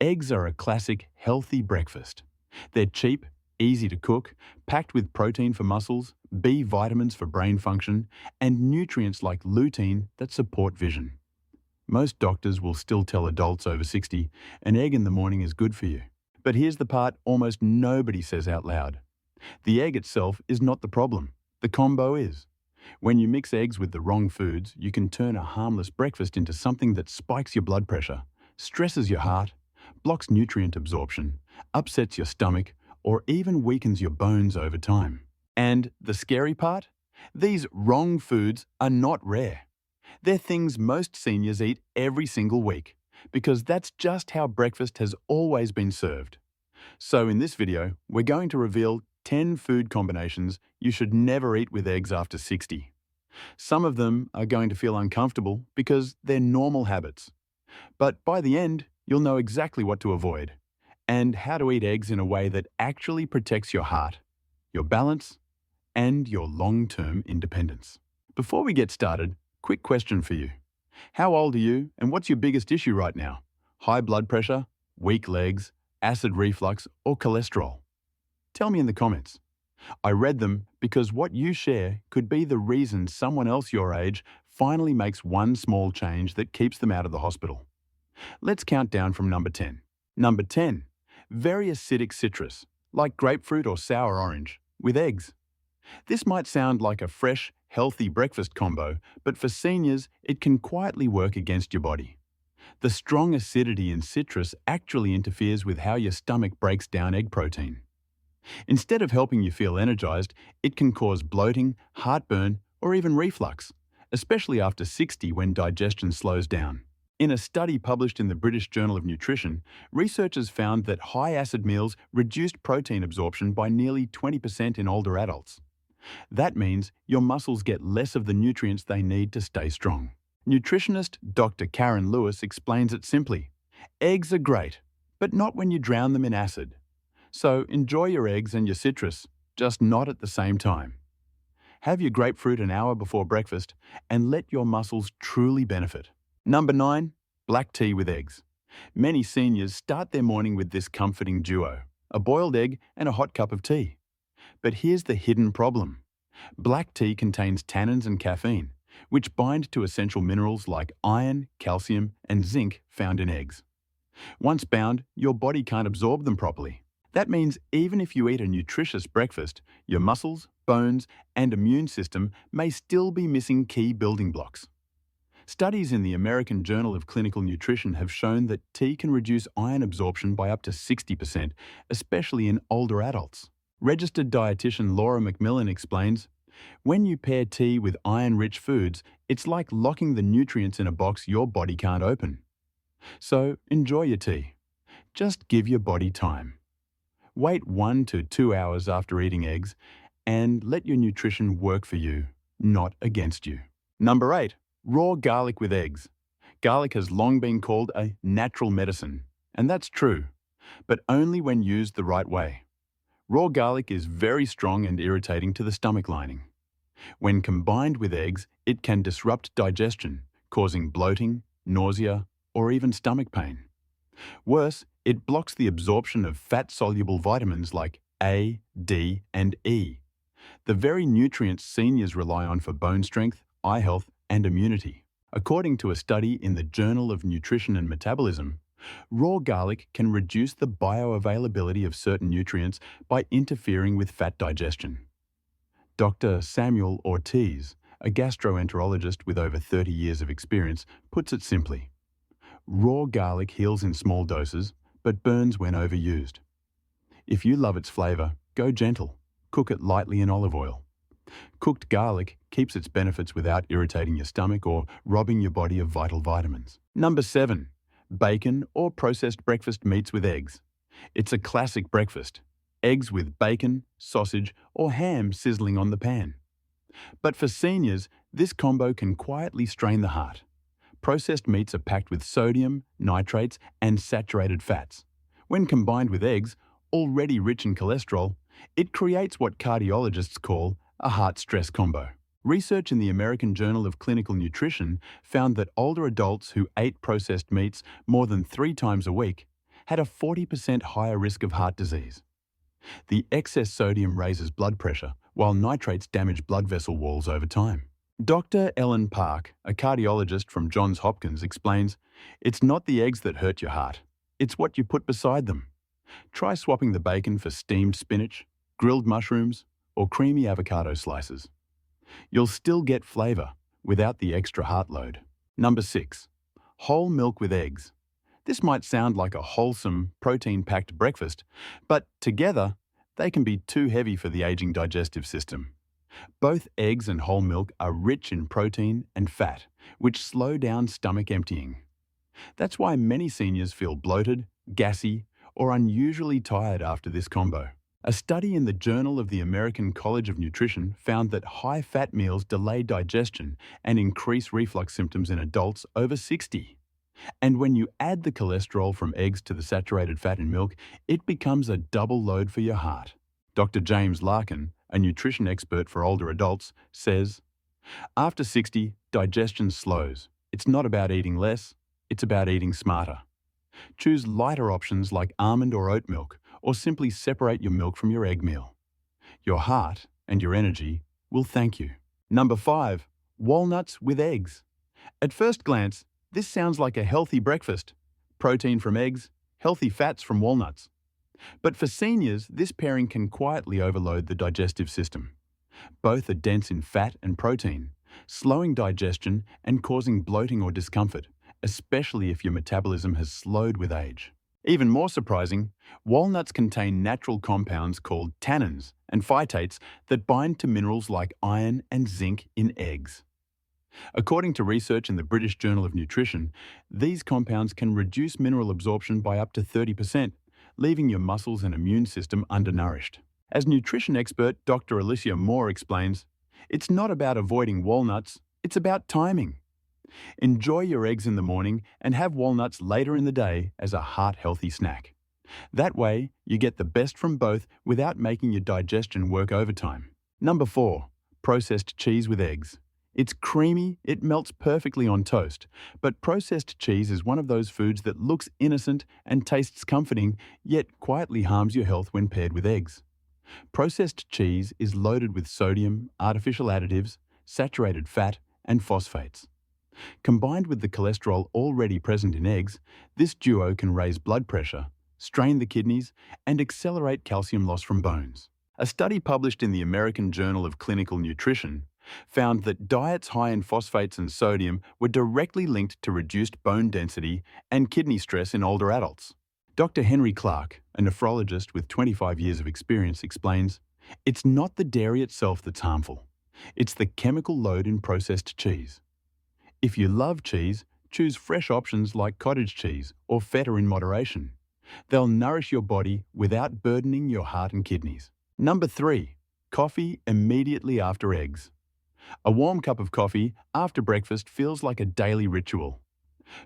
Eggs are a classic, healthy breakfast. They're cheap, easy to cook, packed with protein for muscles, B vitamins for brain function, and nutrients like lutein that support vision. Most doctors will still tell adults over 60 an egg in the morning is good for you. But here's the part almost nobody says out loud. The egg itself is not the problem. The combo is. When you mix eggs with the wrong foods, you can turn a harmless breakfast into something that spikes your blood pressure, stresses your heart, blocks nutrient absorption, upsets your stomach, or even weakens your bones over time. And the scary part? These wrong foods are not rare. They're things most seniors eat every single week, because that's just how breakfast has always been served. So in this video, we're going to reveal 10 food combinations you should never eat with eggs after 60. Some of them are going to feel uncomfortable because they're normal habits. But by the end, you'll know exactly what to avoid and how to eat eggs in a way that actually protects your heart, your balance, and your long-term independence. Before we get started, quick question for you. How old are you and what's your biggest issue right now? High blood pressure, weak legs, acid reflux, or cholesterol? Tell me in the comments. I read them because what you share could be the reason someone else your age finally makes one small change that keeps them out of the hospital. Let's count down from number 10. Number 10. Very acidic citrus, like grapefruit or sour orange, with eggs. This might sound like a fresh, healthy breakfast combo, but for seniors, it can quietly work against your body. The strong acidity in citrus actually interferes with how your stomach breaks down egg protein. Instead of helping you feel energized, it can cause bloating, heartburn, or even reflux, especially after 60 when digestion slows down. In a study published in the British Journal of Nutrition, researchers found that high-acid meals reduced protein absorption by nearly 20% in older adults. That means your muscles get less of the nutrients they need to stay strong. Nutritionist Dr. Karen Lewis explains it simply. Eggs are great, but not when you drown them in acid. So enjoy your eggs and your citrus, just not at the same time. Have your grapefruit an hour before breakfast and let your muscles truly benefit. Number 9. Black tea with eggs. Many seniors start their morning with this comforting duo, a boiled egg and a hot cup of tea. But here's the hidden problem. Black tea contains tannins and caffeine, which bind to essential minerals like iron, calcium, and zinc found in eggs. Once bound, your body can't absorb them properly. That means even if you eat a nutritious breakfast, your muscles, bones, and immune system may still be missing key building blocks. Studies in the American Journal of Clinical Nutrition have shown that tea can reduce iron absorption by up to 60%, especially in older adults. Registered dietitian Laura McMillan explains, when you pair tea with iron-rich foods, it's like locking the nutrients in a box your body can't open. So enjoy your tea. Just give your body time. Wait 1 to 2 hours after eating eggs and let your nutrition work for you, not against you. Number 8. Raw garlic with eggs. Garlic has long been called a natural medicine, and that's true, but only when used the right way. Raw garlic is very strong and irritating to the stomach lining. When combined with eggs, it can disrupt digestion, causing bloating, nausea, or even stomach pain. Worse, it blocks the absorption of fat-soluble vitamins like A, D, and E, the very nutrients seniors rely on for bone strength, eye health, and immunity. According to a study in the Journal of Nutrition and Metabolism, raw garlic can reduce the bioavailability of certain nutrients by interfering with fat digestion. Dr. Samuel Ortiz, a gastroenterologist with over 30 years of experience, puts it simply. Raw garlic heals in small doses, but burns when overused. If you love its flavor, go gentle. Cook it lightly in olive oil. Cooked garlic keeps its benefits without irritating your stomach or robbing your body of vital vitamins. Number 7. Bacon or processed breakfast meats with eggs. It's a classic breakfast. Eggs with bacon, sausage, or ham sizzling on the pan. But for seniors, this combo can quietly strain the heart. Processed meats are packed with sodium, nitrates, and saturated fats. When combined with eggs, already rich in cholesterol, it creates what cardiologists call a heart stress combo. Research in the American Journal of Clinical Nutrition found that older adults who ate processed meats more than 3 times a week had a 40% higher risk of heart disease. The excess sodium raises blood pressure, while nitrates damage blood vessel walls over time. Dr. Ellen Park, a cardiologist from Johns Hopkins, explains, "It's not the eggs that hurt your heart, it's what you put beside them. Try swapping the bacon for steamed spinach, grilled mushrooms, or creamy avocado slices. You'll still get flavour without the extra heart load." Number 6. Whole milk with eggs. This might sound like a wholesome, protein-packed breakfast, but together, they can be too heavy for the aging digestive system. Both eggs and whole milk are rich in protein and fat, which slow down stomach emptying. That's why many seniors feel bloated, gassy, or unusually tired after this combo. A study in the Journal of the American College of Nutrition found that high-fat meals delay digestion and increase reflux symptoms in adults over 60. And when you add the cholesterol from eggs to the saturated fat in milk, it becomes a double load for your heart. Dr. James Larkin, a nutrition expert for older adults, says, "After 60, digestion slows. It's not about eating less, it's about eating smarter. Choose lighter options like almond or oat milk, or simply separate your milk from your egg meal. Your heart and your energy will thank you." Number 5. Walnuts with eggs. At first glance, this sounds like a healthy breakfast. Protein from eggs, healthy fats from walnuts. But for seniors, this pairing can quietly overload the digestive system. Both are dense in fat and protein, slowing digestion and causing bloating or discomfort, especially if your metabolism has slowed with age. Even more surprising, walnuts contain natural compounds called tannins and phytates that bind to minerals like iron and zinc in eggs. According to research in the British Journal of Nutrition, these compounds can reduce mineral absorption by up to 30%, leaving your muscles and immune system undernourished. As nutrition expert Dr. Alicia Moore explains, "It's not about avoiding walnuts, it's about timing. Enjoy your eggs in the morning and have walnuts later in the day as a heart-healthy snack. That way, you get the best from both without making your digestion work overtime." Number 4. Processed cheese with eggs. It's creamy, it melts perfectly on toast, but processed cheese is one of those foods that looks innocent and tastes comforting, yet quietly harms your health when paired with eggs. Processed cheese is loaded with sodium, artificial additives, saturated fat, and phosphates. Combined with the cholesterol already present in eggs, this duo can raise blood pressure, strain the kidneys, and accelerate calcium loss from bones. A study published in the American Journal of Clinical Nutrition found that diets high in phosphates and sodium were directly linked to reduced bone density and kidney stress in older adults. Dr. Henry Clark, a nephrologist with 25 years of experience, explains, "It's not the dairy itself that's harmful. It's the chemical load in processed cheese. If you love cheese, choose fresh options like cottage cheese or feta in moderation. They'll nourish your body without burdening your heart and kidneys." Number 3. Coffee immediately after eggs. A warm cup of coffee after breakfast feels like a daily ritual.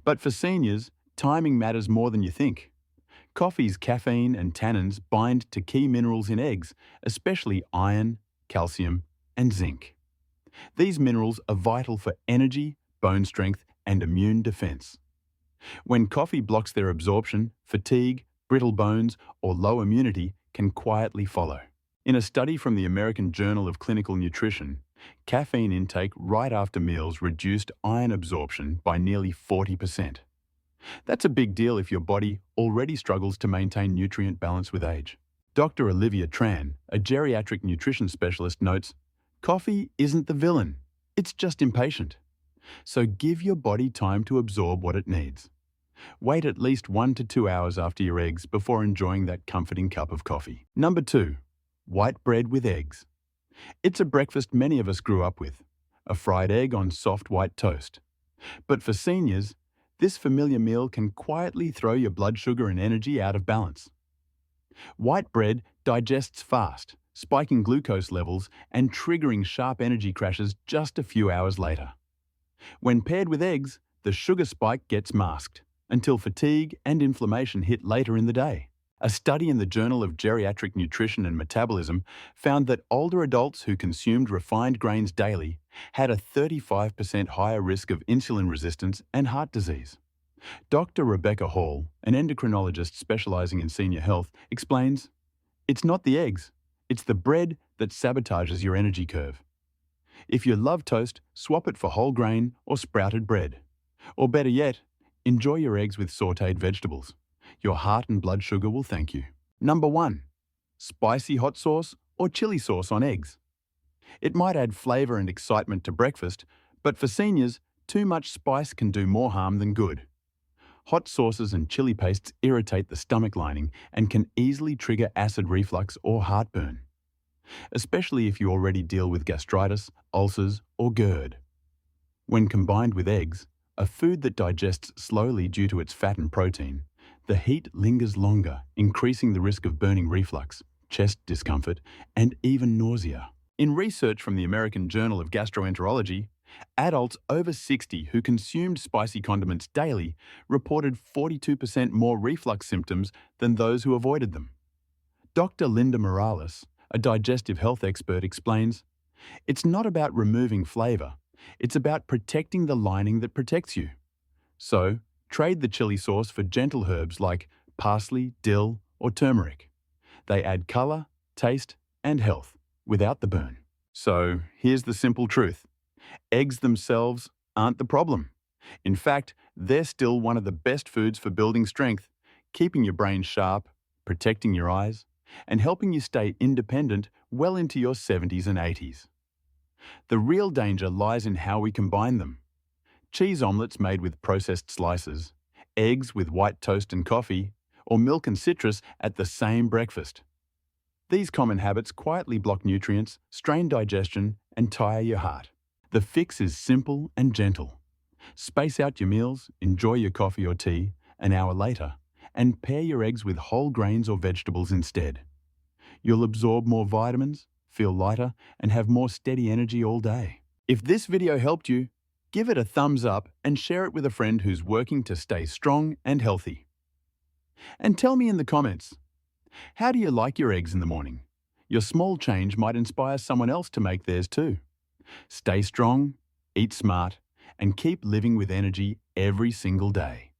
But for seniors, timing matters more than you think. Coffee's caffeine and tannins bind to key minerals in eggs, especially iron, calcium, and zinc. These minerals are vital for energy, bone strength, and immune defense. When coffee blocks their absorption, fatigue, brittle bones, or low immunity can quietly follow. In a study from the American Journal of Clinical Nutrition, caffeine intake right after meals reduced iron absorption by nearly 40%. That's a big deal if your body already struggles to maintain nutrient balance with age. Dr. Olivia Tran, a geriatric nutrition specialist, notes, "Coffee isn't the villain, it's just impatient. So give your body time to absorb what it needs. Wait at least 1 to 2 hours after your eggs before enjoying that comforting cup of coffee." Number 2. White bread with eggs. It's a breakfast many of us grew up with, a fried egg on soft white toast. But for seniors, this familiar meal can quietly throw your blood sugar and energy out of balance. White bread digests fast, spiking glucose levels and triggering sharp energy crashes just a few hours later. When paired with eggs, the sugar spike gets masked until fatigue and inflammation hit later in the day. A study in the Journal of Geriatric Nutrition and Metabolism found that older adults who consumed refined grains daily had a 35% higher risk of insulin resistance and heart disease. Dr. Rebecca Hall, an endocrinologist specializing in senior health, explains, "It's not the eggs, it's the bread that sabotages your energy curve. If you love toast, swap it for whole grain or sprouted bread. Or better yet, enjoy your eggs with sautéed vegetables. Your heart and blood sugar will thank you." Number 1. Spicy hot sauce or chili sauce on eggs. It might add flavour and excitement to breakfast, but for seniors, too much spice can do more harm than good. Hot sauces and chili pastes irritate the stomach lining and can easily trigger acid reflux or heartburn, especially if you already deal with gastritis, ulcers, or GERD. When combined with eggs, a food that digests slowly due to its fat and protein, the heat lingers longer, increasing the risk of burning reflux, chest discomfort, and even nausea. In research from the American Journal of Gastroenterology, adults over 60 who consumed spicy condiments daily reported 42% more reflux symptoms than those who avoided them. Dr. Linda Morales, a digestive health expert, explains, "It's not about removing flavour, it's about protecting the lining that protects you. So, trade the chili sauce for gentle herbs like parsley, dill, or turmeric. They add colour, taste, and health without the burn." So, here's the simple truth. Eggs themselves aren't the problem. In fact, they're still one of the best foods for building strength, keeping your brain sharp, protecting your eyes, and helping you stay independent well into your 70s and 80s. The real danger lies in how we combine them. Cheese omelettes made with processed slices, eggs with white toast and coffee, or milk and citrus at the same breakfast. These common habits quietly block nutrients, strain digestion, and tire your heart. The fix is simple and gentle. Space out your meals, enjoy your coffee or tea an hour later, and pair your eggs with whole grains or vegetables instead. You'll absorb more vitamins, feel lighter, and have more steady energy all day. If this video helped you, give it a thumbs up and share it with a friend who's working to stay strong and healthy. And tell me in the comments, how do you like your eggs in the morning? Your small change might inspire someone else to make theirs too. Stay strong, eat smart, and keep living with energy every single day.